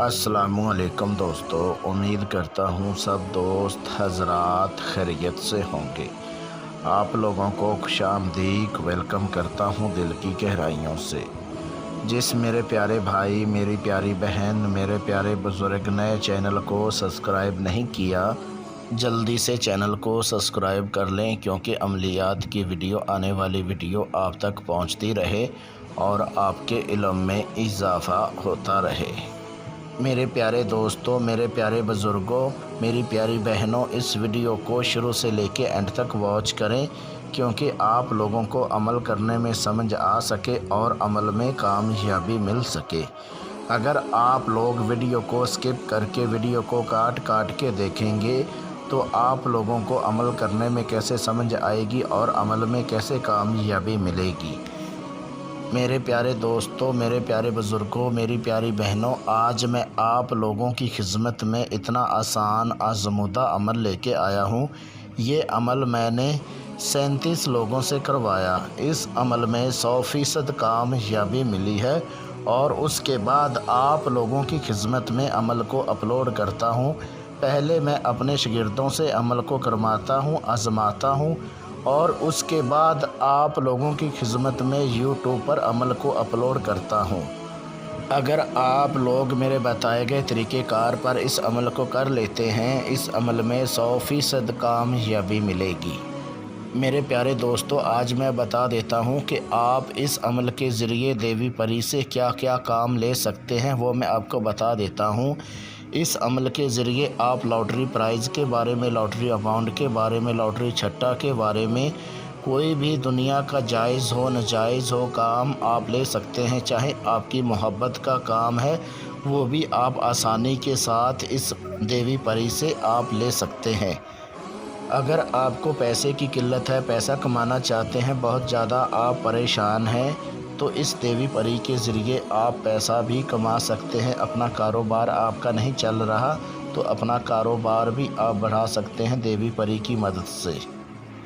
अस्सलामुअलैकुम दोस्तों, उम्मीद करता हूँ सब दोस्त हजरात खैरियत से होंगे। आप लोगों को खुशामदीद वेलकम करता हूँ दिल की गहराइयों से। जिस मेरे प्यारे भाई, मेरी प्यारी बहन, मेरे प्यारे बुज़ुर्ग ने चैनल को सब्सक्राइब नहीं किया, जल्दी से चैनल को सब्सक्राइब कर लें, क्योंकि अमलियात की वीडियो, आने वाली वीडियो आप तक पहुँचती रहे और आपके इल्म में इजाफ़ा होता रहे। मेरे प्यारे दोस्तों, मेरे प्यारे बुज़ुर्गों, मेरी प्यारी बहनों, इस वीडियो को शुरू से लेके एंड तक वॉच करें, क्योंकि आप लोगों को अमल करने में समझ आ सके और अमल में कामयाबी मिल सके। अगर आप लोग वीडियो को स्किप करके, वीडियो को काट काट के देखेंगे तो आप लोगों को अमल करने में कैसे समझ आएगी और अमल में कैसे कामयाबी मिलेगी। मेरे प्यारे दोस्तों, मेरे प्यारे बुज़ुर्गों, मेरी प्यारी बहनों, आज मैं आप लोगों की खिदमत में इतना आसान azmoda अमल लेके आया हूँ। ये अमल मैंने 37 लोगों से करवाया। इस अमल में 100% कामयाबी मिली है और उसके बाद आप लोगों की खिदमत में अमल को अपलोड करता हूँ। पहले मैं अपने शागिर्दों से अमल को करवाता हूँ, आज़माता हूँ और उसके बाद आप लोगों की खिदमत में यूट्यूब पर अमल को अपलोड करता हूँ। अगर आप लोग मेरे बताए गए तरीक़ेकार पर इस अमल को कर लेते हैं, इस अमल में 100% कामयाबी मिलेगी। मेरे प्यारे दोस्तों, आज मैं बता देता हूँ कि आप इस अमल के ज़रिए देवी परी से क्या क्या काम ले सकते हैं, वो मैं आपको बता देता हूँ। इस अमल के ज़रिए आप लॉटरी प्राइज़ के बारे में, लॉटरी अमाउंट के बारे में, लॉटरी छट्टा के बारे में, कोई भी दुनिया का जायज़ हो नाजायज़ हो काम आप ले सकते हैं। चाहे आपकी मोहब्बत का काम है, वो भी आप आसानी के साथ इस देवी परी से आप ले सकते हैं। अगर आपको पैसे की किल्लत है, पैसा कमाना चाहते हैं, बहुत ज़्यादा आप परेशान हैं, तो इस देवी परी के ज़रिए आप पैसा भी कमा सकते हैं। अपना कारोबार आपका नहीं चल रहा तो अपना कारोबार भी आप बढ़ा सकते हैं देवी परी की मदद से।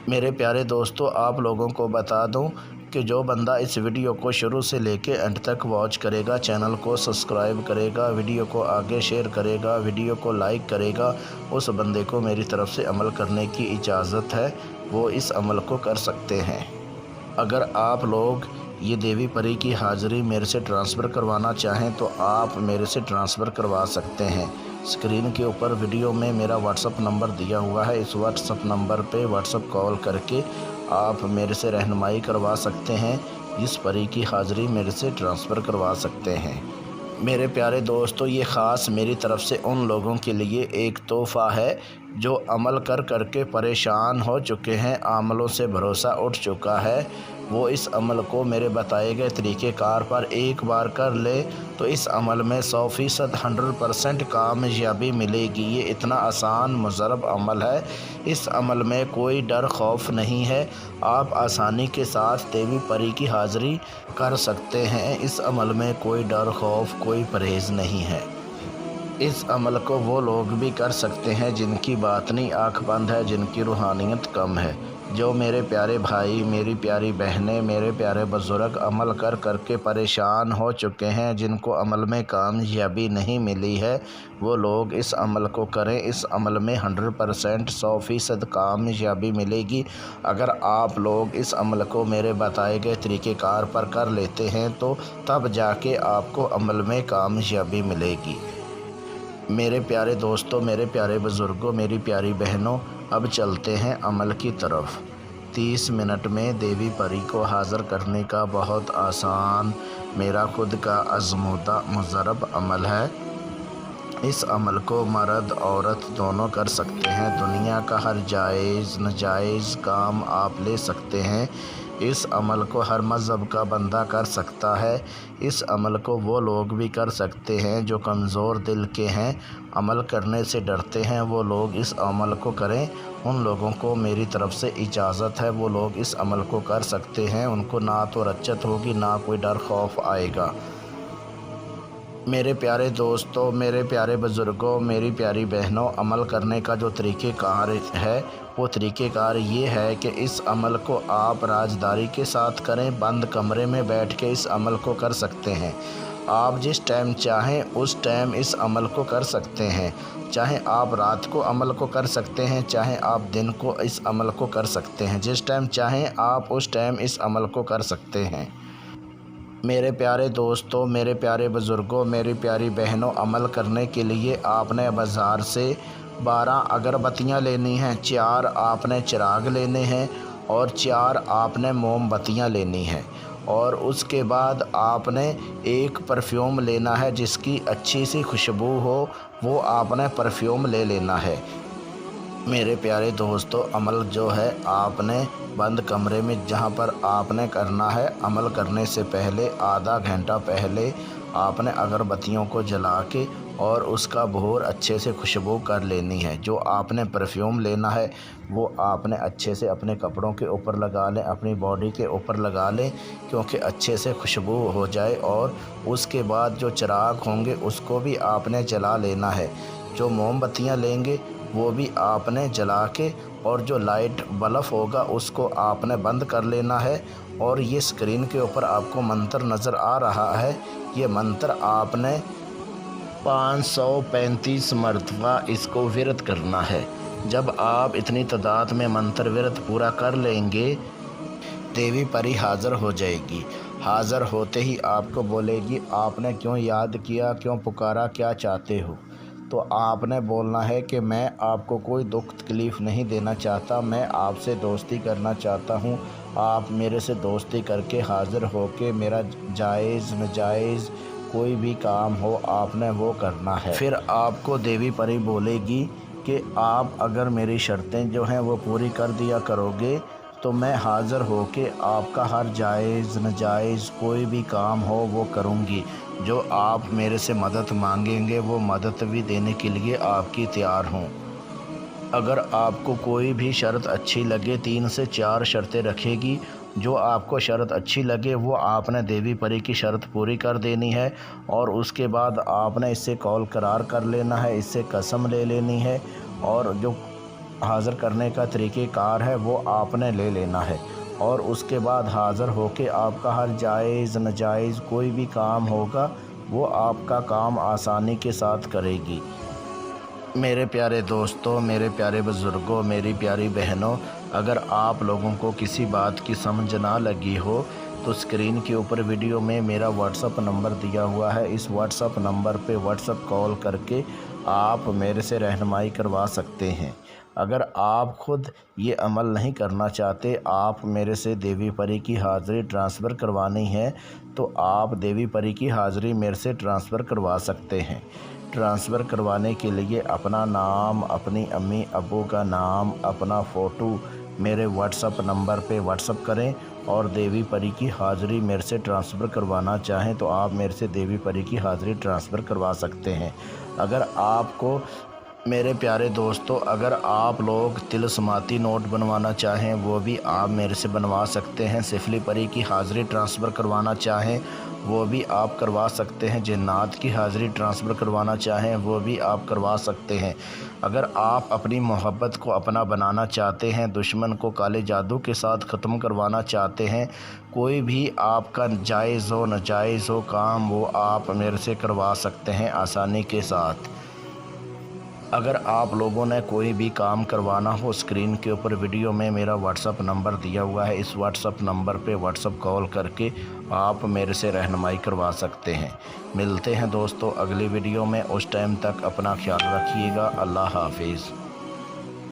मेरे प्यारे दोस्तों, आप लोगों को बता दूं कि जो बंदा इस वीडियो को शुरू से लेके एंड तक वॉच करेगा, चैनल को सब्सक्राइब करेगा, वीडियो को आगे शेयर करेगा, वीडियो को लाइक करेगा, उस बंदे को मेरी तरफ़ से अमल करने की इजाज़त है, वो इस अमल को कर सकते हैं। अगर आप लोग ये देवी परी की हाज़िरी मेरे से ट्रांसफ़र करवाना चाहें तो आप मेरे से ट्रांसफ़र करवा सकते हैं। स्क्रीन के ऊपर वीडियो में मेरा व्हाट्सअप नंबर दिया हुआ है। इस व्हाट्सअप नंबर पे व्हाट्सअप कॉल करके आप मेरे से रहनुमाई करवा सकते हैं, इस परी की हाज़िरी मेरे से ट्रांसफ़र करवा सकते हैं। मेरे प्यारे दोस्तों, ये ख़ास मेरी तरफ़ से उन लोगों के लिए एक तोहफ़ा है जो अमल कर कर के परेशान हो चुके हैं, अमलों से भरोसा उठ चुका है। वो इस अमल को मेरे बताए गए तरीक़ेकार पर एक बार कर ले तो इस अमल में 100% 100% कामयाबी मिलेगी। ये इतना आसान मुजरब अमल है, इस अमल में कोई डर खौफ नहीं है। आप आसानी के साथ देवी परी की हाज़िरी कर सकते हैं। इस अमल में कोई डर खौफ, कोई परहेज़ नहीं है। इस अमल को वो लोग भी कर सकते हैं जिनकी बातनी आँख बंद है, जिनकी रूहानियत कम है। जो मेरे प्यारे भाई, मेरी प्यारी बहनें, मेरे प्यारे बुज़ुर्ग अमल कर कर के परेशान हो चुके हैं, जिनको अमल में कामयाबी नहीं मिली है, वो लोग इस अमल को करें। इस अमल में 100% 100% कामयाबी मिलेगी। अगर आप लोग इस अमल को मेरे बताए गए तरीक़ेकार पर कर लेते हैं तो तब जाके आपको अमल में कामयाबी मिलेगी। मेरे प्यारे दोस्तों, मेरे प्यारे बुज़ुर्गों, मेरी प्यारी बहनों, अब चलते हैं अमल की तरफ। 30 मिनट में देवी परी को हाज़िर करने का बहुत आसान मेरा खुद का azmoda मुजरब अमल है। इस अमल को मर्द औरत दोनों कर सकते हैं। दुनिया का हर जायज़ नाजायज़ काम आप ले सकते हैं। इस अमल को हर मज़हब का बंदा कर सकता है। इस अमल को वो लोग भी कर सकते हैं जो कमज़ोर दिल के हैं, अमल करने से डरते हैं, वो लोग इस अमल को करें। उन लोगों को मेरी तरफ़ से इजाज़त है, वो लोग इस अमल को कर सकते हैं। उनको ना तो रच्चत होगी, ना कोई डर खौफ आएगा। मेरे प्यारे दोस्तों, मेरे प्यारे बुज़ुर्गों, मेरी प्यारी बहनों, अमल करने का जो तरीक़ेकार है वो तरीक़ेकार ये है कि इस अमल को आप राजदारी के साथ करें, बंद कमरे में बैठ के इस अमल को कर सकते हैं। आप जिस टाइम चाहें उस टाइम इस अमल को कर सकते हैं। चाहे आप रात को अमल को कर सकते हैं, चाहे आप दिन को इस अमल को कर सकते हैं। जिस टाइम चाहें आप उस टाइम इस अमल को कर सकते हैं। मेरे प्यारे दोस्तों, मेरे प्यारे बुज़ुर्गों, मेरी प्यारी बहनों, अमल करने के लिए आपने बाज़ार से 12 अगरबत्तियाँ लेनी हैं, 4 आपने चिराग लेने हैं और 4 आपने मोमबत्तियाँ लेनी हैं। और उसके बाद आपने एक परफ्यूम लेना है जिसकी अच्छी सी खुशबू हो, वो आपने परफ्यूम ले लेना है। मेरे प्यारे दोस्तों, अमल जो है आपने बंद कमरे में जहाँ पर आपने करना है, अमल करने से पहले आधा घंटा पहले आपने अगरबत्तियों को जला के और उसका बहूर अच्छे से खुशबू कर लेनी है। जो आपने परफ्यूम लेना है वो आपने अच्छे से अपने कपड़ों के ऊपर लगा लें, अपनी बॉडी के ऊपर लगा लें, क्योंकि अच्छे से खुशबू हो जाए। और उसके बाद जो चिराग होंगे उसको भी आपने जला लेना है। जो मोमबत्तियाँ लेंगे वो भी आपने जला के, और जो लाइट बल्ब होगा उसको आपने बंद कर लेना है। और ये स्क्रीन के ऊपर आपको मंत्र नज़र आ रहा है, ये मंत्र आपने 535 मरतबा इसको विरत करना है। जब आप इतनी तादाद में मंत्र विरत पूरा कर लेंगे, देवी परी हाज़िर हो जाएगी। हाज़िर होते ही आपको बोलेगी, आपने क्यों याद किया, क्यों पुकारा, क्या चाहते हो। तो आपने बोलना है कि मैं आपको कोई दुख तकलीफ़ नहीं देना चाहता, मैं आपसे दोस्ती करना चाहता हूँ। आप मेरे से दोस्ती करके हाज़िर होके मेरा जायज़ नाजायज़ कोई भी काम हो आपने वो करना है। फिर आपको देवी परी बोलेगी कि आप अगर मेरी शर्तें जो हैं वो पूरी कर दिया करोगे तो मैं हाज़िर होके आपका हर जायज़ नाजायज़ कोई भी काम हो वो करूँगी। जो आप मेरे से मदद मांगेंगे वो मदद भी देने के लिए आपकी तैयार हूँ। अगर आपको कोई भी शर्त अच्छी लगे, 3 से 4 शर्तें रखेगी, जो आपको शर्त अच्छी लगे वो आपने देवी परी की शर्त पूरी कर देनी है। और उसके बाद आपने इससे कौल करार कर लेना है, इससे कसम ले लेनी है, और जो हाज़िर करने का तरीक़ेकार है वो आपने ले लेना है। और उसके बाद हाज़िर होके आपका हर जायज़ नाजायज़ कोई भी काम होगा वो आपका काम आसानी के साथ करेगी। मेरे प्यारे दोस्तों, मेरे प्यारे बुज़ुर्गों, मेरी प्यारी बहनों, अगर आप लोगों को किसी बात की समझ ना लगी हो तो स्क्रीन के ऊपर वीडियो में मेरा व्हाट्सअप नंबर दिया हुआ है। इस व्हाट्सअप नंबर पे व्हाट्सअप कॉल करके आप मेरे से रहनुमाई करवा सकते हैं। अगर आप ख़ुद ये अमल नहीं करना चाहते, आप मेरे से देवी परी की हाज़िरी ट्रांसफ़र करवानी है, तो आप देवी परी की हाज़िरी मेरे से ट्रांसफ़र करवा सकते हैं। ट्रांसफ़र करवाने के लिए अपना नाम, अपनी अम्मी अब्बू का नाम, अपना फ़ोटो मेरे व्हाट्सअप नंबर पे व्हाट्सअप करें। और देवी परी की हाज़िरी मेरे से ट्रांसफ़र करवाना चाहें तो आप मेरे से देवी परी की हाज़िरी ट्रांसफ़र करवा सकते हैं। अगर आपको मेरे प्यारे दोस्तों, अगर आप लोग तिलस्माती नोट बनवाना चाहें वो भी आप मेरे से बनवा सकते हैं। सिफली परी की हाज़िरी ट्रांसफ़र करवाना चाहें वो भी आप करवा सकते हैं। जिन्नात की हाज़िरी ट्रांसफ़र करवाना चाहें वो भी आप करवा सकते हैं। अगर आप अपनी मोहब्बत को अपना बनाना चाहते हैं, दुश्मन को काले जादू के साथ ख़त्म करवाना चाहते हैं, कोई भी आपका जायज़ हो नाजायज़ हो काम वो आप मेरे से करवा सकते हैं आसानी के साथ। अगर आप लोगों ने कोई भी काम करवाना हो, स्क्रीन के ऊपर वीडियो में मेरा व्हाट्सअप नंबर दिया हुआ है, इस व्हाट्सअप नंबर पे व्हाट्सअप कॉल करके आप मेरे से रहनुमाई करवा सकते हैं। मिलते हैं दोस्तों अगली वीडियो में, उस टाइम तक अपना ख्याल रखिएगा। अल्लाह हाफिज़।